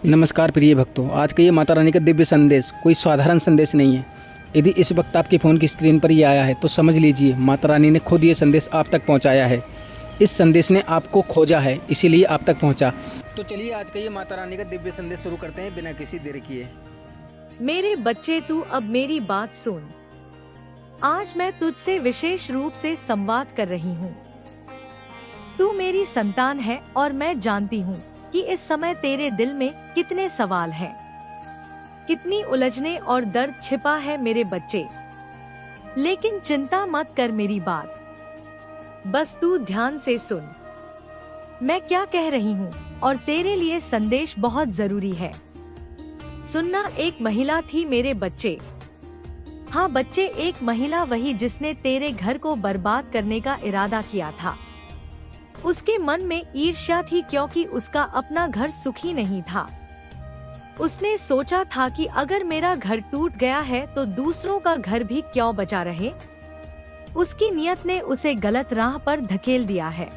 नमस्कार प्रिय भक्तों, आज का ये माता रानी का दिव्य संदेश कोई साधारण संदेश नहीं है। यदि इस वक्त आपके फ़ोन की स्क्रीन पर ये आया है तो समझ लीजिए माता रानी ने खुद ये संदेश आप तक पहुंचाया है। इस संदेश ने आपको खोजा है, इसीलिए आप तक पहुंचा। तो चलिए आज का ये माता रानी का दिव्य संदेश शुरू करते हैं बिना किसी देर किए। मेरे बच्चे, तू अब मेरी बात सुन। आज मैं तुझसे विशेष रूप से संवाद कर रही हूँ। तू मेरी संतान है और मैं जानती हूँ कि इस समय तेरे दिल में कितने सवाल हैं, कितनी उलझने और दर्द छिपा है मेरे बच्चे। लेकिन चिंता मत कर मेरी बात, बस तू ध्यान से सुन मैं क्या कह रही हूँ। और तेरे लिए संदेश बहुत जरूरी है। सुनना, एक महिला थी मेरे बच्चे। हाँ बच्चे, एक महिला, वही जिसने तेरे घर को बर्बाद करने का इरादा किया था। उसके मन में ईर्ष्या थी क्योंकि उसका अपना घर सुखी नहीं था। उसने सोचा था कि अगर मेरा घर टूट गया है तो दूसरों का घर भी क्यों बचा रहे। उसकी नियत ने उसे गलत राह पर धकेल दिया है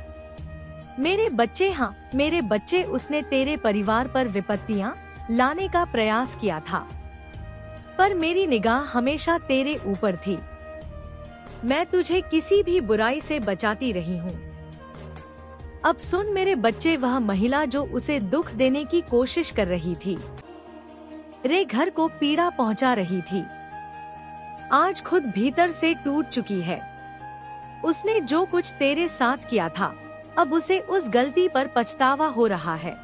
मेरे बच्चे। हाँ मेरे बच्चे, उसने तेरे परिवार पर विपत्तियां लाने का प्रयास किया था, पर मेरी निगाह हमेशा तेरे ऊपर थी। मैं तुझे किसी भी बुराई से बचाती रही हूँ। अब सुन मेरे बच्चे, वह महिला जो उसे दुख देने की कोशिश कर रही थी, रे घर को पीड़ा पहुंचा रही थी, आज खुद भीतर से टूट चुकी है। उसने जो कुछ तेरे साथ किया था, अब उसे उस गलती पर पछतावा हो रहा है।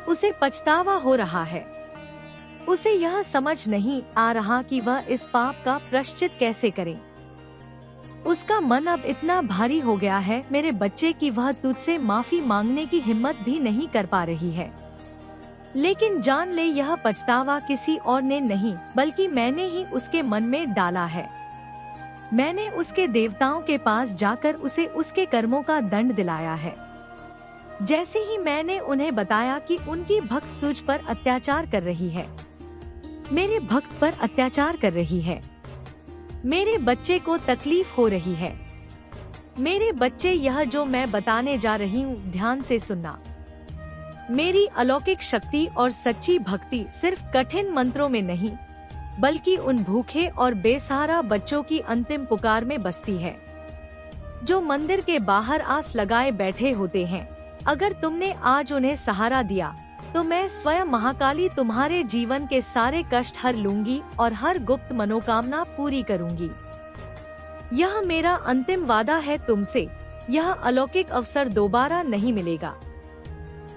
उसे पछतावा हो रहा है। उसे यह समझ नहीं आ रहा कि वह इस पाप का प्रायश्चित कैसे करे। उसका मन अब इतना भारी हो गया है मेरे बच्चे कि वह तुझसे माफी मांगने की हिम्मत भी नहीं कर पा रही है। लेकिन जान ले, यह पछतावा किसी और ने नहीं बल्कि मैंने ही उसके मन में डाला है। मैंने उसके देवताओं के पास जाकर उसे उसके कर्मों का दंड दिलाया है। जैसे ही मैंने उन्हें बताया कि उनकी भक्त तुझ पर अत्याचार कर रही है, मेरे भक्त पर अत्याचार कर रही है, मेरे बच्चे को तकलीफ हो रही है। मेरे बच्चे, यह जो मैं बताने जा रही हूँ ध्यान से सुनना। मेरी अलौकिक शक्ति और सच्ची भक्ति सिर्फ कठिन मंत्रों में नहीं बल्कि उन भूखे और बेसहारा बच्चों की अंतिम पुकार में बसती है जो मंदिर के बाहर आस लगाए बैठे होते हैं। अगर तुमने आज उन्हें सहारा दिया तो मैं स्वयं महाकाली तुम्हारे जीवन के सारे कष्ट हर लूंगी और हर गुप्त मनोकामना पूरी करूंगी। यह मेरा अंतिम वादा है तुमसे। यह अलौकिक अवसर दोबारा नहीं मिलेगा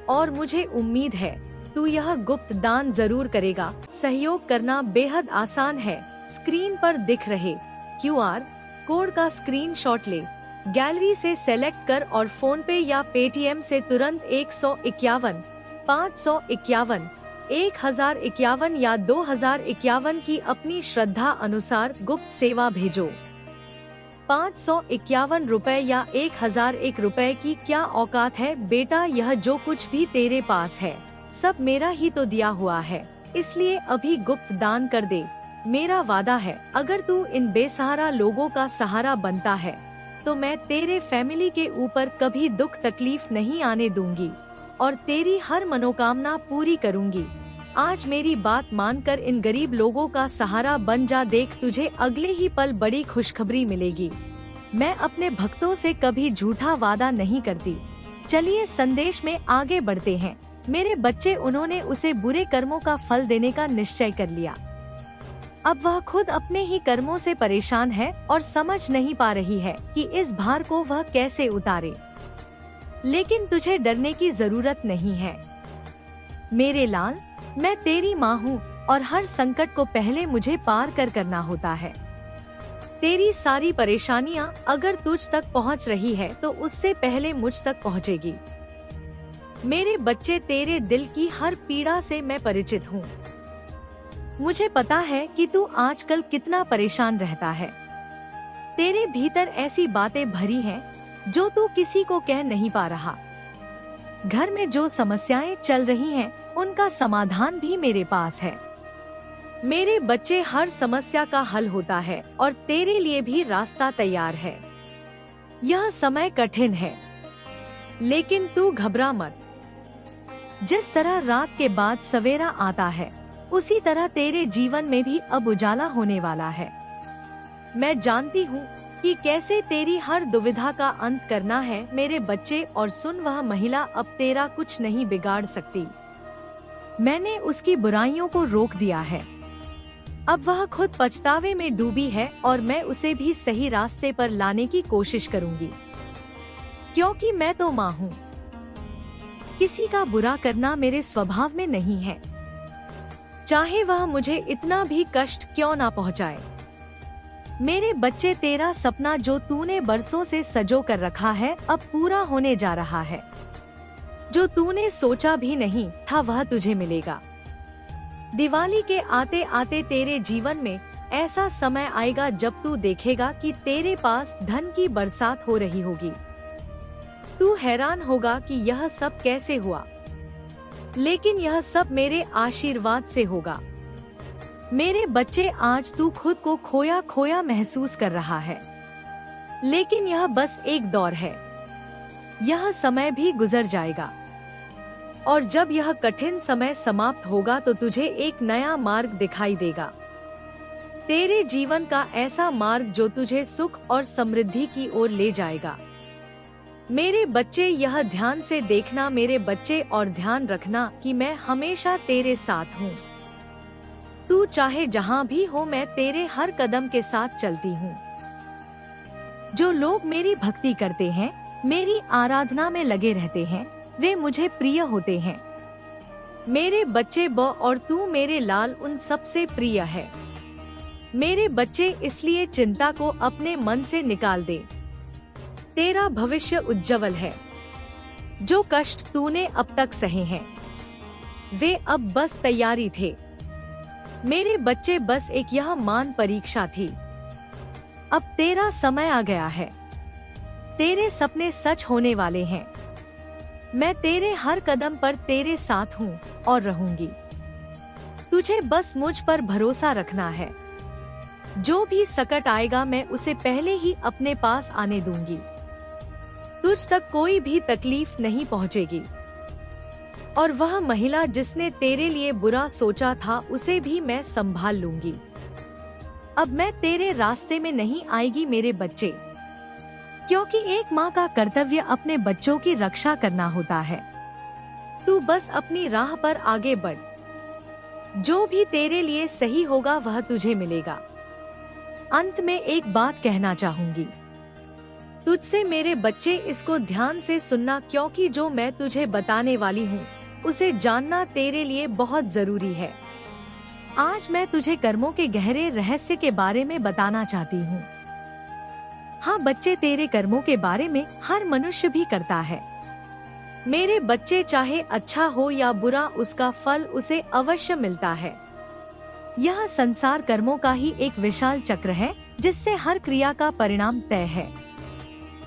और मुझे उम्मीद है तू यह गुप्त दान जरूर करेगा। सहयोग करना बेहद आसान है। स्क्रीन पर दिख रहे QR कोड का स्क्रीनशॉट ले, गैलरी से सेलेक्ट कर और फोन पे या पेटीएम से तुरंत 151, 551, 1051 या 2051 की अपनी श्रद्धा अनुसार गुप्त सेवा भेजो। 551 रुपए या 1001 रुपए की क्या औकात है बेटा। यह जो कुछ भी तेरे पास है सब मेरा ही तो दिया हुआ है, इसलिए अभी गुप्त दान कर दे। मेरा वादा है अगर तू इन बेसहारा लोगों का सहारा बनता है तो मैं तेरे फैमिली के ऊपर कभी दुख तकलीफ नहीं आने दूंगी और तेरी हर मनोकामना पूरी करूंगी। आज मेरी बात मानकर इन गरीब लोगों का सहारा बन जा। देख, तुझे अगले ही पल बड़ी खुशखबरी मिलेगी। मैं अपने भक्तों से कभी झूठा वादा नहीं करती। चलिए संदेश में आगे बढ़ते हैं। मेरे बच्चे, उन्होंने उसे बुरे कर्मों का फल देने का निश्चय कर लिया। अब वह खुद अपने ही कर्मों से परेशान है और समझ नहीं पा रही है कि इस भार को वह कैसे उतारे। लेकिन तुझे डरने की जरूरत नहीं है मेरे लाल। मैं तेरी माँ हूँ और हर संकट को पहले मुझे पार करना होता है। तेरी सारी परेशानियाँ अगर तुझ तक पहुँच रही है तो उससे पहले मुझ तक पहुँचेगी। मेरे बच्चे, तेरे दिल की हर पीड़ा से मैं परिचित हूँ। मुझे पता है कि तू आजकल कितना परेशान रहता है। तेरे भीतर ऐसी बातें भरी हैं जो तू किसी को कह नहीं पा रहा। घर में जो समस्याएं चल रही हैं, उनका समाधान भी मेरे पास है। मेरे बच्चे, हर समस्या का हल होता है और तेरे लिए भी रास्ता तैयार है। यह समय कठिन है लेकिन तू घबरा मत। जिस तरह रात के बाद सवेरा आता है, उसी तरह तेरे जीवन में भी अब उजाला होने वाला है। मैं जानती हूँ कि कैसे तेरी हर दुविधा का अंत करना है मेरे बच्चे, और सुन, वह महिला अब तेरा कुछ नहीं बिगाड़ सकती। मैंने उसकी बुराइयों को रोक दिया है। अब वह खुद पछतावे में डूबी है और मैं उसे भी सही रास्ते पर लाने की कोशिश करूंगी, क्योंकि मैं तो माँ हूँ। किसी का बुरा करना मेरे स्वभाव में नहीं है, चाहे वह मुझे इतना भी कष्ट क्यों ना पहुँचाए। मेरे बच्चे, तेरा सपना जो तूने बरसों से सजो कर रखा है अब पूरा होने जा रहा है। जो तूने सोचा भी नहीं था वह तुझे मिलेगा। दिवाली के आते आते तेरे जीवन में ऐसा समय आएगा जब तू देखेगा कि तेरे पास धन की बरसात हो रही होगी। तू हैरान होगा कि यह सब कैसे हुआ, लेकिन यह सब मेरे आशीर्वाद से होगा। मेरे बच्चे, आज तू खुद को खोया खोया महसूस कर रहा है, लेकिन यह बस एक दौर है। यह समय भी गुजर जाएगा, और जब यह कठिन समय समाप्त होगा तो तुझे एक नया मार्ग दिखाई देगा। तेरे जीवन का ऐसा मार्ग जो तुझे सुख और समृद्धि की ओर ले जाएगा। मेरे बच्चे, यह ध्यान से देखना मेरे बच्चे, और ध्यान रखना कि मैं हमेशा तेरे साथ हूँ। तू चाहे जहाँ भी हो, मैं तेरे हर कदम के साथ चलती हूँ। जो लोग मेरी भक्ति करते हैं, मेरी आराधना में लगे रहते हैं, वे मुझे प्रिय होते हैं। मेरे बच्चे, और तू मेरे लाल उन सबसे प्रिय है। मेरे बच्चे, इसलिए चिंता को अपने मन से निकाल दे। तेरा भविष्य उज्जवल है। जो कष्ट तूने अब तक सहे हैं, वे अब बस तैयारी थे। मेरे बच्चे, बस एक यह मान परीक्षा थी। अब तेरा समय आ गया है। तेरे सपने सच होने वाले हैं। मैं तेरे हर कदम पर तेरे साथ हूँ और रहूंगी। तुझे बस मुझ पर भरोसा रखना है। जो भी संकट आएगा मैं उसे पहले ही अपने पास आने दूंगी। तुझ तक कोई भी तकलीफ नहीं पहुँचेगी। और वह महिला जिसने तेरे लिए बुरा सोचा था, उसे भी मैं संभाल लूंगी। अब मैं तेरे रास्ते में नहीं आएगी मेरे बच्चे, क्योंकि एक माँ का कर्तव्य अपने बच्चों की रक्षा करना होता है। तू बस अपनी राह पर आगे बढ़। जो भी तेरे लिए सही होगा वह तुझे मिलेगा। अंत में एक बात कहना चाहूंगी तुझसे मेरे बच्चे, इसको ध्यान से सुनना, क्योंकि जो मैं तुझे बताने वाली हूँ उसे जानना तेरे लिए बहुत जरूरी है। आज मैं तुझे कर्मों के गहरे रहस्य के बारे में बताना चाहती हूँ। हाँ बच्चे, तेरे कर्मों के बारे में हर मनुष्य भी करता है। मेरे बच्चे, चाहे अच्छा हो या बुरा, उसका फल उसे अवश्य मिलता है। यह संसार कर्मों का ही एक विशाल चक्र है, जिससे हर क्रिया का परिणाम तय है।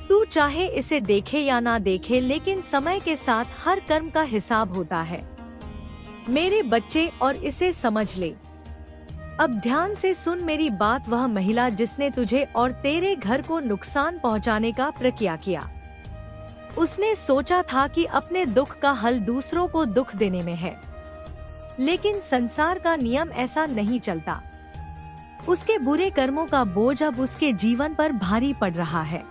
तू चाहे इसे देखे या ना देखे, लेकिन समय के साथ हर कर्म का हिसाब होता है मेरे बच्चे, और इसे समझ ले। अब ध्यान से सुन मेरी बात। वह महिला जिसने तुझे और तेरे घर को नुकसान पहुंचाने का प्रयास किया, उसने सोचा था कि अपने दुख का हल दूसरों को दुख देने में है, लेकिन संसार का नियम ऐसा नहीं चलता। उसके बुरे कर्मों का बोझ अब उसके जीवन पर भारी पड़ रहा है।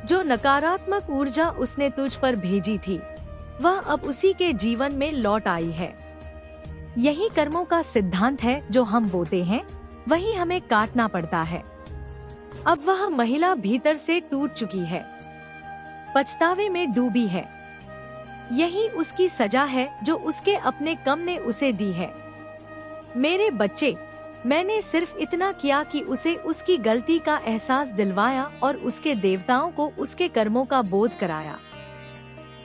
जो नकारात्मक ऊर्जा उसने तुझ पर भेजी थी, वह अब उसी के जीवन में लौट आई है। यही कर्मों का सिद्धांत है। जो हम बोते हैं वही हमें काटना पड़ता है। अब वह महिला भीतर से टूट चुकी है, पछतावे में डूबी है। यही उसकी सजा है जो उसके अपने कम ने उसे दी है। मेरे बच्चे, मैंने सिर्फ इतना किया कि उसे उसकी गलती का एहसास दिलवाया और उसके देवताओं को उसके कर्मों का बोध कराया।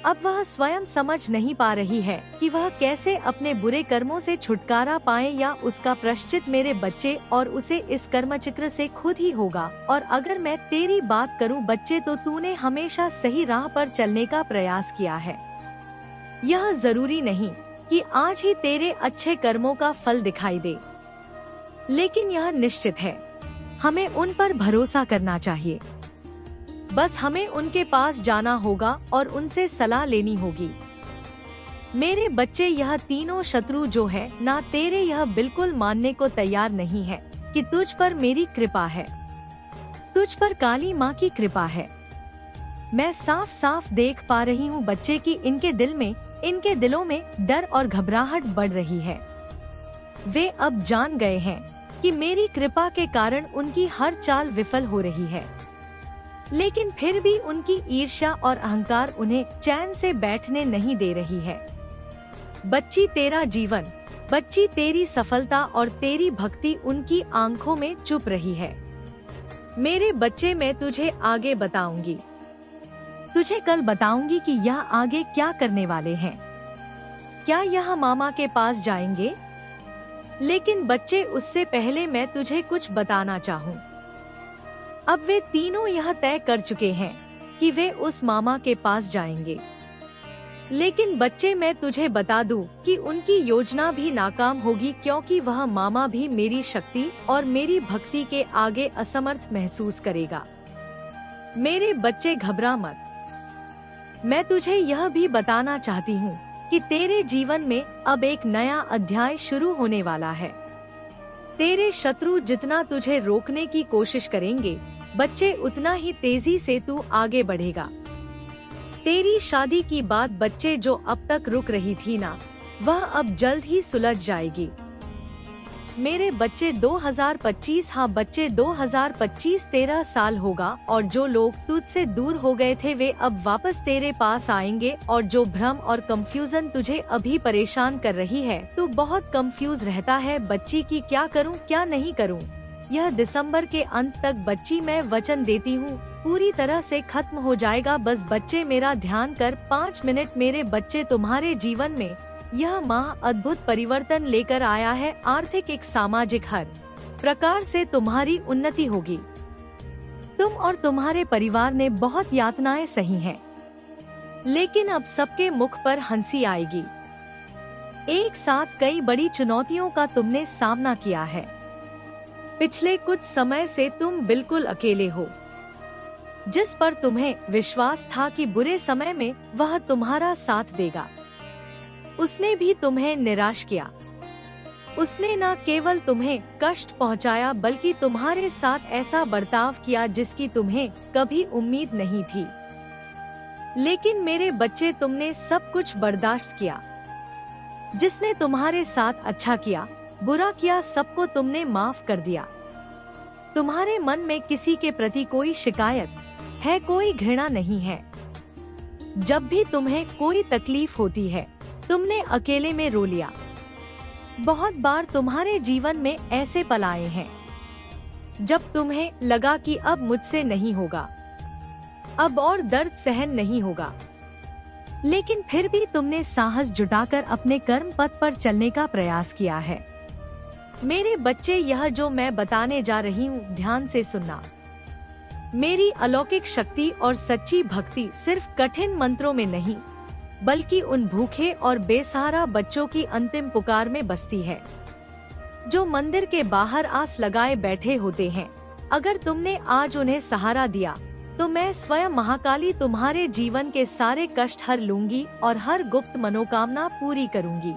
अब वह स्वयं समझ नहीं पा रही है कि वह कैसे अपने बुरे कर्मों से छुटकारा पाए या उसका प्रायश्चित। मेरे बच्चे, और उसे इस कर्मचक्र से खुद ही होगा। और अगर मैं तेरी बात करूं बच्चे, तो तूने हमेशा सही राह पर चलने का प्रयास किया है। यह जरूरी नहीं कि आज ही तेरे अच्छे कर्मों का फल दिखाई दे, लेकिन यह निश्चित है हमें उन पर भरोसा करना चाहिए। बस हमें उनके पास जाना होगा और उनसे सलाह लेनी होगी। मेरे बच्चे, यह तीनों शत्रु जो है ना तेरे, यह बिल्कुल मानने को तैयार नहीं है कि तुझ पर मेरी कृपा है, तुझ पर काली माँ की कृपा है। मैं साफ साफ देख पा रही हूँ बच्चे की इनके दिलों में डर और घबराहट बढ़ रही है। वे अब जान गए हैं कि मेरी कृपा के कारण उनकी हर चाल विफल हो रही है, लेकिन फिर भी उनकी ईर्ष्या और अहंकार उन्हें चैन से बैठने नहीं दे रही है। बच्ची, तेरा जीवन, बच्ची, तेरी सफलता और तेरी भक्ति उनकी आंखों में चुप रही है। मेरे बच्चे, मैं तुझे आगे बताऊंगी, तुझे कल बताऊंगी कि यह आगे क्या करने वाले हैं। क्या यह मामा के पास जाएंगे? लेकिन बच्चे, उससे पहले मैं तुझे कुछ बताना चाहूँ। अब वे तीनों यह तय कर चुके हैं कि वे उस मामा के पास जाएंगे। लेकिन बच्चे, मैं तुझे बता दूं कि उनकी योजना भी नाकाम होगी, क्योंकि वह मामा भी मेरी शक्ति और मेरी भक्ति के आगे असमर्थ महसूस करेगा। मेरे बच्चे, घबरा मत। मैं तुझे यह भी बताना चाहती हूँ कि तेरे जीवन में अब एक नया अध्याय शुरू होने वाला है। तेरे शत्रु जितना तुझे रोकने की कोशिश करेंगे बच्चे, उतना ही तेजी से तू आगे बढ़ेगा। तेरी शादी की बात बच्चे जो अब तक रुक रही थी ना, वह अब जल्द ही सुलझ जाएगी। मेरे बच्चे, 2025, हाँ बच्चे, 2025 13 साल होगा और जो लोग तुझसे दूर हो गए थे वे अब वापस तेरे पास आएंगे। और जो भ्रम और कंफ्यूजन तुझे अभी परेशान कर रही है, तू बहुत कंफ्यूज रहता है बच्ची की क्या करूं क्या नहीं करूं। यह दिसंबर के अंत तक बच्ची, मैं वचन देती हूँ, पूरी तरह से खत्म हो जाएगा। बस बच्चे मेरा ध्यान कर 5 मिनट। मेरे बच्चे, तुम्हारे जीवन में यह माह अद्भुत परिवर्तन लेकर आया है। आर्थिक एक सामाजिक हर प्रकार से तुम्हारी उन्नति होगी। तुम और तुम्हारे परिवार ने बहुत यातनाएं सही हैं, लेकिन अब सबके मुख पर हंसी आएगी। एक साथ कई बड़ी चुनौतियों का तुमने सामना किया है। पिछले कुछ समय से तुम बिल्कुल अकेले हो। जिस पर तुम्हें विश्वास था कि बुरे समय में वह तुम्हारा साथ देगा, उसने भी तुम्हें निराश किया। उसने न केवल तुम्हें कष्ट पहुंचाया, बल्कि तुम्हारे साथ ऐसा बर्ताव किया जिसकी तुम्हें कभी उम्मीद नहीं थी। लेकिन मेरे बच्चे, तुमने सब कुछ बर्दाश्त किया। जिसने तुम्हारे साथ अच्छा किया, बुरा किया, सबको तुमने माफ कर दिया। तुम्हारे मन में किसी के प्रति कोई शिकायत है, कोई घृणा नहीं है। जब भी तुम्हें कोई तकलीफ होती है, तुमने अकेले में रो लिया। बहुत बार तुम्हारे जीवन में ऐसे पल आए हैं जब तुम्हें लगा कि अब मुझसे नहीं होगा, अब और दर्द सहन नहीं होगा। लेकिन फिर भी तुमने साहस जुटाकर अपने कर्म पथ पर चलने का प्रयास किया है। मेरे बच्चे, यह जो मैं बताने जा रही हूँ, ध्यान से सुनना। मेरी अलौकिक शक्ति और सच्ची भक्ति सिर्फ कठिन मंत्रों में नहीं, बल्कि उन भूखे और बेसहारा बच्चों की अंतिम पुकार में बसती है, जो मंदिर के बाहर आस लगाए बैठे होते हैं। अगर तुमने आज उन्हें सहारा दिया, तो मैं स्वयं महाकाली तुम्हारे जीवन के सारे कष्ट हर लूंगी और हर गुप्त मनोकामना पूरी करूंगी।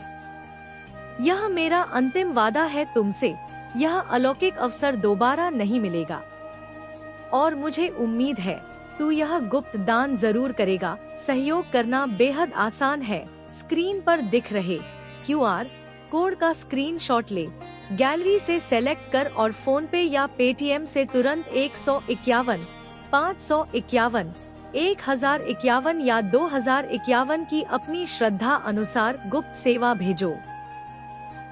यह मेरा अंतिम वादा है तुमसे। यह अलौकिक अवसर दोबारा नहीं मिलेगा और मुझे उम्मीद है तू यह गुप्त दान जरूर करेगा। सहयोग करना बेहद आसान है। स्क्रीन पर दिख रहे QR कोड का स्क्रीनशॉट ले, गैलरी से सेलेक्ट कर और फोन पे या पेटीएम से तुरंत 151, 551, 1051 या 2051 की अपनी श्रद्धा अनुसार गुप्त सेवा भेजो।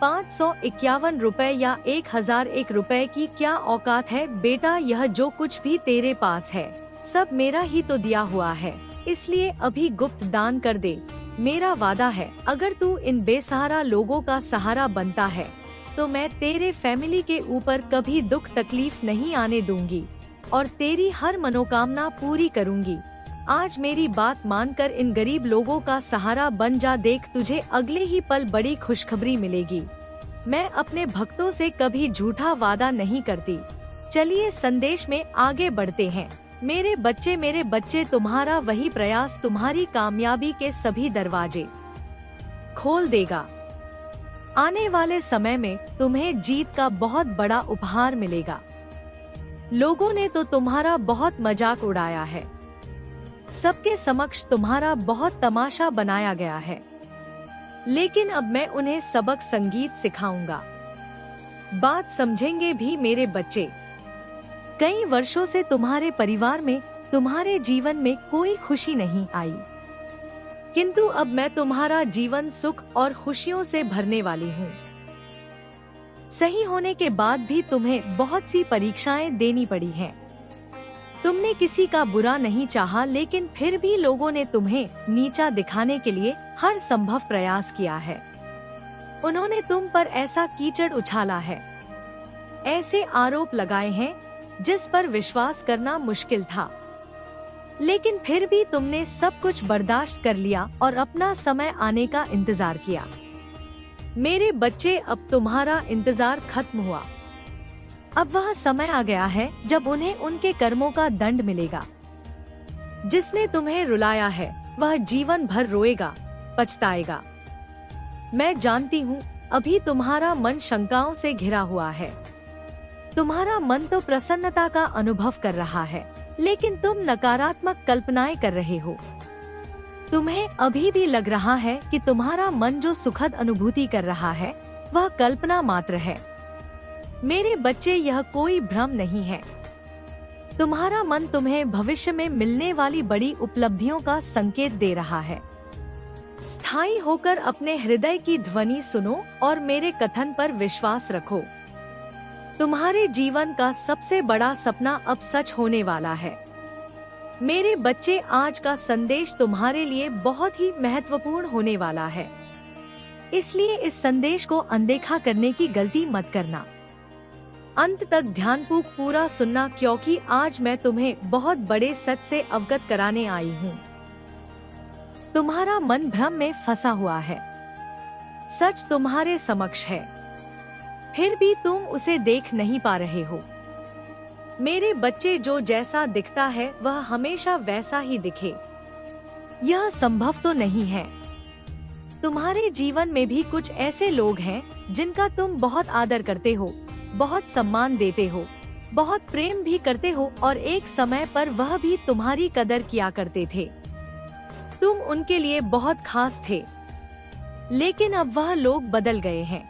551 रुपए या 1001 रुपए की क्या औकात है बेटा। यह जो कुछ भी तेरे पास है, सब मेरा ही तो दिया हुआ है, इसलिए अभी गुप्त दान कर दे। मेरा वादा है, अगर तू इन बेसहारा लोगों का सहारा बनता है, तो मैं तेरे फैमिली के ऊपर कभी दुख तकलीफ नहीं आने दूंगी और तेरी हर मनोकामना पूरी करूंगी। आज मेरी बात मानकर इन गरीब लोगों का सहारा बन जा। देख, तुझे अगले ही पल बड़ी खुशखबरी मिलेगी। मैं अपने भक्तों से कभी झूठा वादा नहीं करती। चलिए संदेश में आगे बढ़ते हैं। मेरे बच्चे, तुम्हारा वही प्रयास तुम्हारी कामयाबी के सभी दरवाजे खोल देगा। आने वाले समय में तुम्हें जीत का बहुत बड़ा उपहार मिलेगा। लोगों ने तो तुम्हारा बहुत मजाक उड़ाया है, सबके समक्ष तुम्हारा बहुत तमाशा बनाया गया है, लेकिन अब मैं उन्हें सबक संगीत सिखाऊंगा। बात समझेंगे भी मेरे बच्चे। कई वर्षों से तुम्हारे परिवार में, तुम्हारे जीवन में कोई खुशी नहीं आई, किंतु अब मैं तुम्हारा जीवन सुख और खुशियों से भरने वाली हूँ। सही होने के बाद भी तुम्हें बहुत सी परीक्षाएं देनी पड़ी हैं। तुमने किसी का बुरा नहीं चाहा, लेकिन फिर भी लोगों ने तुम्हें नीचा दिखाने के लिए हर संभव प्रयास किया है। उन्होंने तुम पर ऐसा कीचड़ उछाला है, ऐसे आरोप लगाए हैं जिस पर विश्वास करना मुश्किल था, लेकिन फिर भी तुमने सब कुछ बर्दाश्त कर लिया और अपना समय आने का इंतजार किया। मेरे बच्चे, अब तुम्हारा इंतजार खत्म हुआ। अब वह समय आ गया है जब उन्हें उनके कर्मों का दंड मिलेगा। जिसने तुम्हें रुलाया है वह जीवन भर रोएगा, पछताएगा। मैं जानती हूँ अभी तुम्हारा मन शंकाओं से घिरा हुआ है। तुम्हारा मन तो प्रसन्नता का अनुभव कर रहा है, लेकिन तुम नकारात्मक कल्पनाएं कर रहे हो। तुम्हें अभी भी लग रहा है कि तुम्हारा मन जो सुखद अनुभूति कर रहा है वह कल्पना मात्र है। मेरे बच्चे, यह कोई भ्रम नहीं है। तुम्हारा मन तुम्हें भविष्य में मिलने वाली बड़ी उपलब्धियों का संकेत दे रहा है। स्थायी होकर अपने हृदय की ध्वनि सुनो और मेरे कथन पर विश्वास रखो। तुम्हारे जीवन का सबसे बड़ा सपना अब सच होने वाला है। मेरे बच्चे, आज का संदेश तुम्हारे लिए बहुत ही महत्वपूर्ण होने वाला है, इसलिए इस संदेश को अनदेखा करने की गलती मत करना। अंत तक ध्यानपूर्वक पूरा सुनना, क्योंकि आज मैं तुम्हें बहुत बड़े सच से अवगत कराने आई हूँ। तुम्हारा मन भ्रम में फंसा हुआ है। सच तुम्हारे समक्ष है, फिर भी तुम उसे देख नहीं पा रहे हो। मेरे बच्चे, जो जैसा दिखता है वह हमेशा वैसा ही दिखे, यह संभव तो नहीं है। तुम्हारे जीवन में भी कुछ ऐसे लोग हैं जिनका तुम बहुत आदर करते हो, बहुत सम्मान देते हो, बहुत प्रेम भी करते हो, और एक समय पर वह भी तुम्हारी कदर किया करते थे। तुम उनके लिए बहुत खास थे, लेकिन अब वह लोग बदल गए हैं।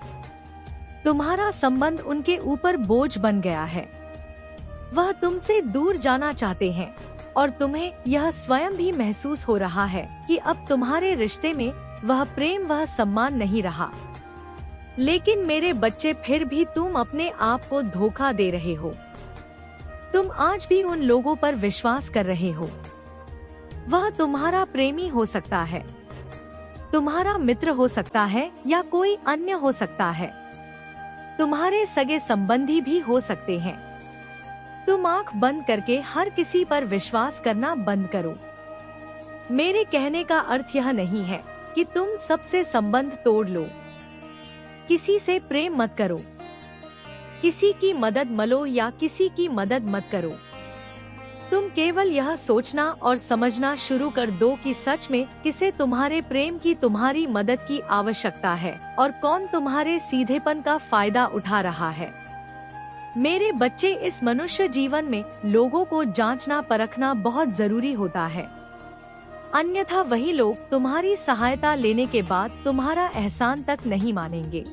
तुम्हारा संबंध उनके ऊपर बोझ बन गया है। वह तुमसे दूर जाना चाहते हैं और तुम्हें यह स्वयं भी महसूस हो रहा है कि अब तुम्हारे रिश्ते में वह प्रेम, वह सम्मान नहीं रहा। लेकिन मेरे बच्चे, फिर भी तुम अपने आप को धोखा दे रहे हो। तुम आज भी उन लोगों पर विश्वास कर रहे हो। वह तुम्हारा प्रेमी हो सकता है, तुम्हारा मित्र हो सकता है, या कोई अन्य हो सकता है। तुम्हारे सगे संबंधी भी हो सकते हैं। तुम आंख बंद करके हर किसी पर विश्वास करना बंद करो। मेरे कहने का अर्थ यह नहीं है कि तुम सबसे संबंध तोड़ लो। किसी से प्रेम मत करो, किसी की मदद मलो या किसी की मदद मत करो। तुम केवल यह सोचना और समझना शुरू कर दो कि सच में किसे तुम्हारे प्रेम की, तुम्हारी मदद की आवश्यकता है और कौन तुम्हारे सीधेपन का फायदा उठा रहा है। मेरे बच्चे, इस मनुष्य जीवन में लोगों को जांचना परखना बहुत जरूरी होता है, अन्यथा वही लोग तुम्हारी सहायता लेने के बाद तुम्हारा एहसान तक नहीं मानेंगे।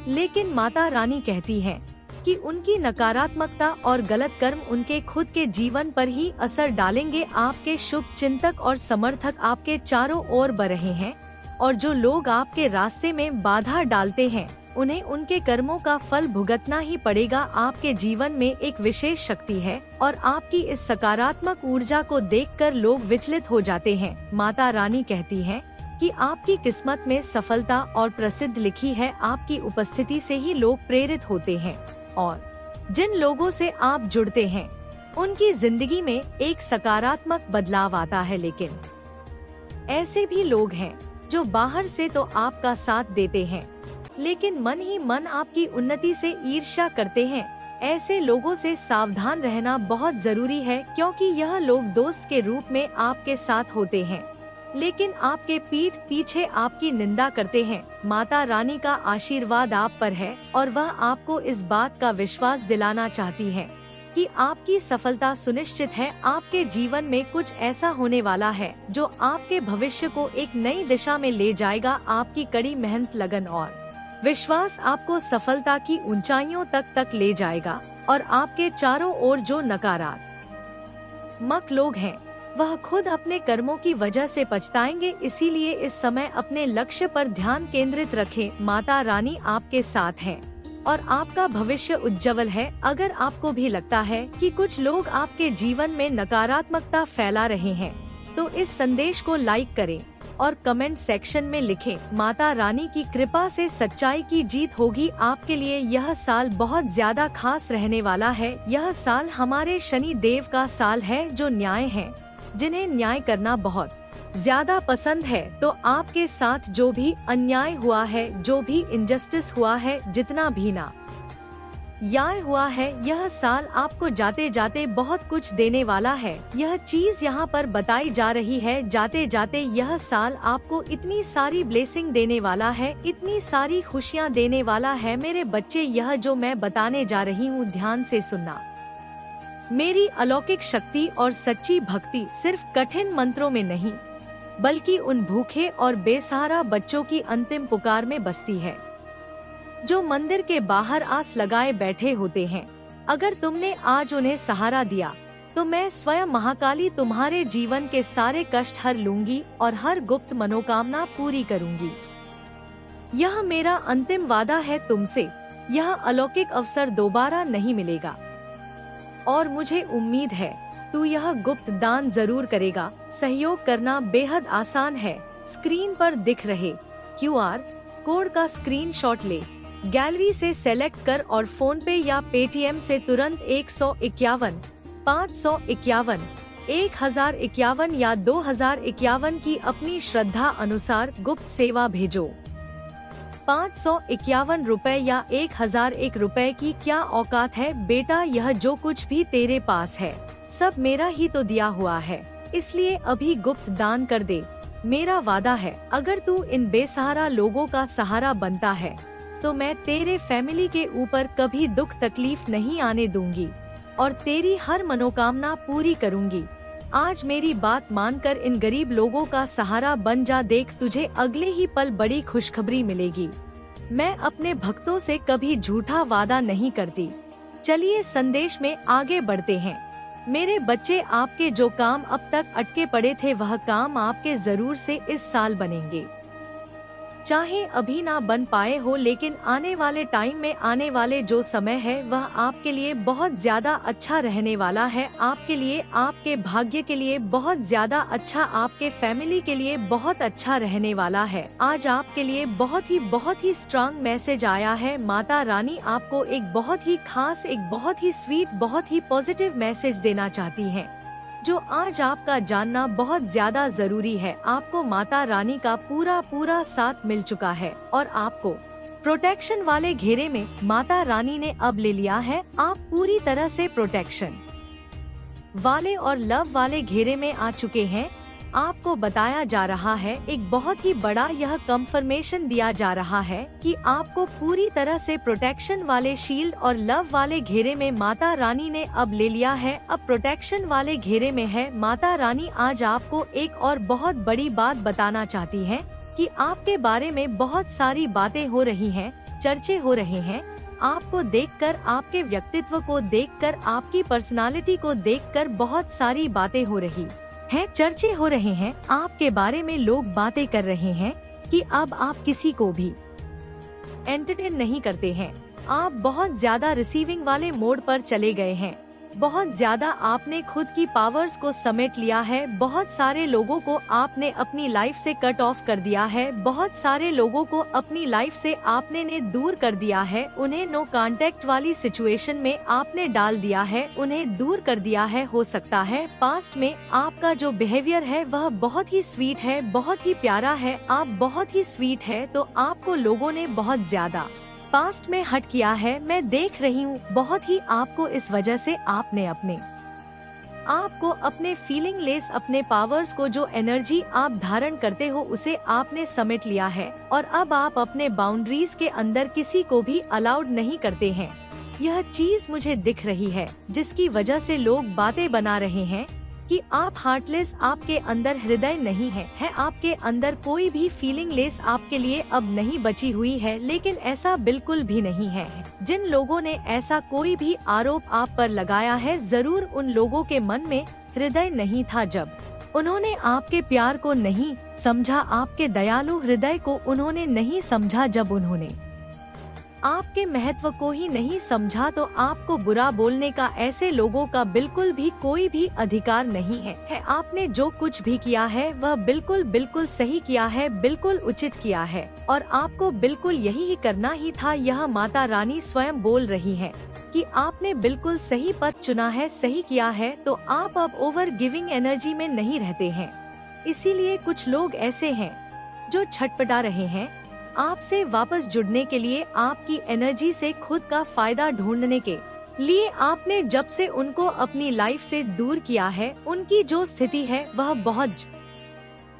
लेकिन माता रानी कहती है कि उनकी नकारात्मकता और गलत कर्म उनके खुद के जीवन पर ही असर डालेंगे। आपके शुभ चिंतक और समर्थक आपके चारों ओर बढ़ रहे हैं, और जो लोग आपके रास्ते में बाधा डालते हैं उन्हें उनके कर्मों का फल भुगतना ही पड़ेगा। आपके जीवन में एक विशेष शक्ति है और आपकी इस सकारात्मक ऊर्जा को देखकर लोग विचलित हो जाते हैं। माता रानी कहती है कि आपकी किस्मत में सफलता और प्रसिद्ध लिखी है। आपकी उपस्थिति से ही लोग प्रेरित होते हैं और जिन लोगों से आप जुड़ते हैं उनकी जिंदगी में एक सकारात्मक बदलाव आता है। लेकिन ऐसे भी लोग हैं जो बाहर से तो आपका साथ देते हैं, लेकिन मन ही मन आपकी उन्नति से ईर्ष्या करते हैं। ऐसे लोगों से सावधान रहना बहुत जरूरी है, क्योंकि यह लोग दोस्त के रूप में आपके साथ होते हैं, लेकिन आपके पीठ पीछे आपकी निंदा करते हैं। माता रानी का आशीर्वाद आप पर है और वह आपको इस बात का विश्वास दिलाना चाहती है कि आपकी सफलता सुनिश्चित है। आपके जीवन में कुछ ऐसा होने वाला है जो आपके भविष्य को एक नई दिशा में ले जाएगा। आपकी कड़ी मेहनत, लगन और विश्वास आपको सफलता की ऊंचाइयों तक ले जाएगा और आपके चारों ओर जो नकारात्मक लोग हैं वह खुद अपने कर्मों की वजह से पछताएंगे। इसीलिए इस समय अपने लक्ष्य पर ध्यान केंद्रित रखें। माता रानी आपके साथ है और आपका भविष्य उज्जवल है। अगर आपको भी लगता है कि कुछ लोग आपके जीवन में नकारात्मकता फैला रहे हैं तो इस संदेश को लाइक करें और कमेंट सेक्शन में लिखें, माता रानी की कृपा से सच्चाई की जीत होगी। आपके लिए यह साल बहुत ज्यादा खास रहने वाला है। यह साल हमारे शनि देव का साल है जो न्याय है, जिन्हें न्याय करना बहुत ज्यादा पसंद है। तो आपके साथ जो भी अन्याय हुआ है, जो भी इनजस्टिस हुआ है, जितना भी ना न्याय हुआ है, यह साल आपको जाते जाते बहुत कुछ देने वाला है। यह चीज यहाँ पर बताई जा रही है। जाते जाते यह साल आपको इतनी सारी ब्लेसिंग देने वाला है, इतनी सारी खुशियाँ देने वाला है। मेरे बच्चे, यह जो मैं बताने जा रही हूँ ध्यान से सुनना। मेरी अलौकिक शक्ति और सच्ची भक्ति सिर्फ कठिन मंत्रों में नहीं बल्कि उन भूखे और बेसहारा बच्चों की अंतिम पुकार में बसती है जो मंदिर के बाहर आस लगाए बैठे होते हैं। अगर तुमने आज उन्हें सहारा दिया तो मैं स्वयं महाकाली तुम्हारे जीवन के सारे कष्ट हर लूंगी और हर गुप्त मनोकामना पूरी करूंगी। यह मेरा अंतिम वादा है तुमसे। यह अलौकिक अवसर दोबारा नहीं मिलेगा और मुझे उम्मीद है तू यह गुप्त दान जरूर करेगा। सहयोग करना बेहद आसान है। स्क्रीन पर दिख रहे QR कोड का स्क्रीनशॉट ले, गैलरी से सेलेक्ट कर और फोन पे या पेटीएम से तुरंत 151, 551, 1051 या 2051 की अपनी श्रद्धा अनुसार गुप्त सेवा भेजो। 551 रुपए या 1001 रुपए की क्या औकात है बेटा। यह जो कुछ भी तेरे पास है सब मेरा ही तो दिया हुआ है, इसलिए अभी गुप्त दान कर दे। मेरा वादा है अगर तू इन बेसहारा लोगों का सहारा बनता है तो मैं तेरे फैमिली के ऊपर कभी दुख तकलीफ नहीं आने दूंगी और तेरी हर मनोकामना पूरी करूंगी। आज मेरी बात मानकर इन गरीब लोगों का सहारा बन जा। देख, तुझे अगले ही पल बड़ी खुशखबरी मिलेगी। मैं अपने भक्तों से कभी झूठा वादा नहीं करती। चलिए संदेश में आगे बढ़ते हैं। मेरे बच्चे, आपके जो काम अब तक अटके पड़े थे वह काम आपके जरूर से इस साल बनेंगे। चाहे अभी ना बन पाए हो, लेकिन आने वाले टाइम में, आने वाले जो समय है वह आपके लिए बहुत ज्यादा अच्छा रहने वाला है। आपके लिए, आपके भाग्य के लिए बहुत ज्यादा अच्छा, आपके फैमिली के लिए बहुत अच्छा रहने वाला है। आज आपके लिए बहुत ही स्ट्रांग मैसेज आया है। माता रानी आपको एक बहुत ही खास, एक बहुत ही स्वीट, बहुत ही पॉजिटिव मैसेज देना चाहती है जो आज आपका जानना बहुत ज्यादा जरूरी है। आपको माता रानी का पूरा साथ मिल चुका है और आपको प्रोटेक्शन वाले घेरे में माता रानी ने अब ले लिया है। आप पूरी तरह से प्रोटेक्शन वाले और लव वाले घेरे में आ चुके हैं। आपको बताया जा रहा है, एक बहुत ही बड़ा यह कंफर्मेशन दिया जा रहा है कि आपको पूरी तरह से प्रोटेक्शन वाले शील्ड और लव वाले घेरे में माता रानी ने अब ले लिया है। अब प्रोटेक्शन वाले घेरे में है माता रानी। आज आपको एक और बहुत बड़ी बात बताना चाहती है कि आपके बारे में बहुत सारी बातें हो रही हैं, चर्चे हो रहे हैं। आपको देखकर, आपके व्यक्तित्व को देखकर, आपकी पर्सनालिटी को देखकर बहुत सारी बातें हो रही हैं, चर्चे हो रहे हैं। आपके बारे में लोग बातें कर रहे हैं कि अब आप किसी को भी एंटरटेन नहीं करते हैं। आप बहुत ज्यादा रिसीविंग वाले मोड पर चले गए हैं। बहुत ज्यादा आपने खुद की पावर्स को समेट लिया है। बहुत सारे लोगों को आपने अपनी लाइफ से कट ऑफ कर दिया है। बहुत सारे लोगों को अपनी लाइफ से आपने ने दूर कर दिया है। उन्हें नो कांटेक्ट वाली सिचुएशन में आपने डाल दिया है, उन्हें दूर कर दिया है। हो सकता है पास्ट में आपका जो बिहेवियर है वह बहुत ही स्वीट है, बहुत ही प्यारा है, आप बहुत ही स्वीट है, तो आपको लोगों ने बहुत ज्यादा पास्ट में हट किया है। मैं देख रही हूँ बहुत ही आपको, इस वजह से आपने अपने आपको अपने फीलिंग लेस अपने पावर्स को, जो एनर्जी आप धारण करते हो, उसे आपने समेट लिया है और अब आप अपने बाउंड्रीज के अंदर किसी को भी अलाउड नहीं करते हैं। यह चीज मुझे दिख रही है जिसकी वजह से लोग बातें बना रहे हैं कि आप हार्टलेस, आपके अंदर हृदय नहीं है आपके अंदर कोई भी फीलिंग लेस आपके लिए अब नहीं बची हुई है। लेकिन ऐसा बिल्कुल भी नहीं है। जिन लोगों ने ऐसा कोई भी आरोप आप पर लगाया है, जरूर उन लोगों के मन में हृदय नहीं था। जब उन्होंने आपके प्यार को नहीं समझा, आपके दयालु हृदय को उन्होंने नहीं समझा, जब उन्होंने आपके महत्व को ही नहीं समझा, तो आपको बुरा बोलने का ऐसे लोगों का बिल्कुल भी कोई भी अधिकार नहीं है। आपने जो कुछ भी किया है वह बिल्कुल सही किया है, बिल्कुल उचित किया है और आपको बिल्कुल यही ही करना ही था। यह माता रानी स्वयं बोल रही है कि आपने बिल्कुल सही पथ चुना है, सही किया है। तो आप अब ओवर गिविंग एनर्जी में नहीं रहते हैं। इसीलिए कुछ लोग ऐसे हैं जो छटपटा रहे हैं आपसे वापस जुड़ने के लिए, आपकी एनर्जी से खुद का फायदा ढूंढने के लिए। आपने जब से उनको अपनी लाइफ से दूर किया है, उनकी जो स्थिति है वह बहुत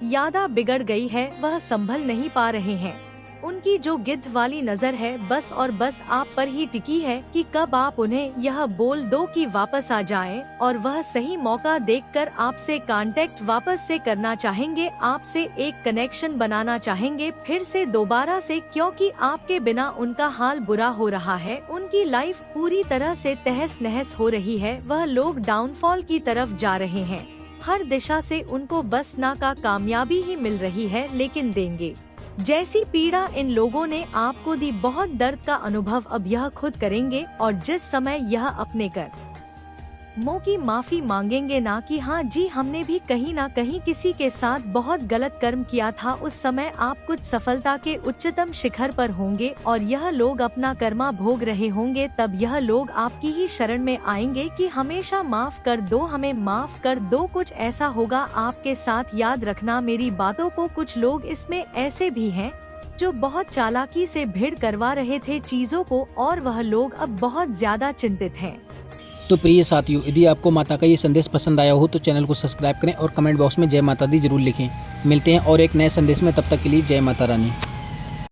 ज्यादा बिगड़ गई है। वह संभल नहीं पा रहे हैं। उनकी जो गिद्ध वाली नजर है बस और बस आप पर ही टिकी है कि कब आप उन्हें यह बोल दो कि वापस आ जाएं, और वह सही मौका देखकर आपसे कांटेक्ट वापस से करना चाहेंगे, आपसे एक कनेक्शन बनाना चाहेंगे फिर से दोबारा से, क्योंकि आपके बिना उनका हाल बुरा हो रहा है। उनकी लाइफ पूरी तरह से तहस नहस हो रही है। वह लोग डाउनफॉल की तरफ जा रहे हैं। हर दिशा से उनको बस ना का कामयाबी ही मिल रही है, लेकिन देंगे जैसी पीड़ा इन लोगों ने आपको दी, बहुत दर्द का अनुभव अब यह खुद करेंगे। और जिस समय यह अपने कर्मों की माफी मांगेंगे, ना कि हाँ जी हमने भी कहीं ना कहीं किसी के साथ बहुत गलत कर्म किया था, उस समय आप कुछ सफलता के उच्चतम शिखर पर होंगे और यह लोग अपना कर्मा भोग रहे होंगे। तब यह लोग आपकी ही शरण में आएंगे कि हमेशा माफ कर दो, हमें माफ कर दो। कुछ ऐसा होगा आपके साथ, याद रखना मेरी बातों को। कुछ लोग इसमें ऐसे भी हैं जो बहुत चालाकी से भीड़ करवा रहे थे चीजों को, और वह लोग अब बहुत ज्यादा चिंतित हैं। तो प्रिय साथियों, यदि आपको माता का ये संदेश पसंद आया हो तो चैनल को सब्सक्राइब करें और कमेंट बॉक्स में जय माता दी जरूर लिखें। मिलते हैं और एक नए संदेश में, तब तक के लिए जय माता रानी।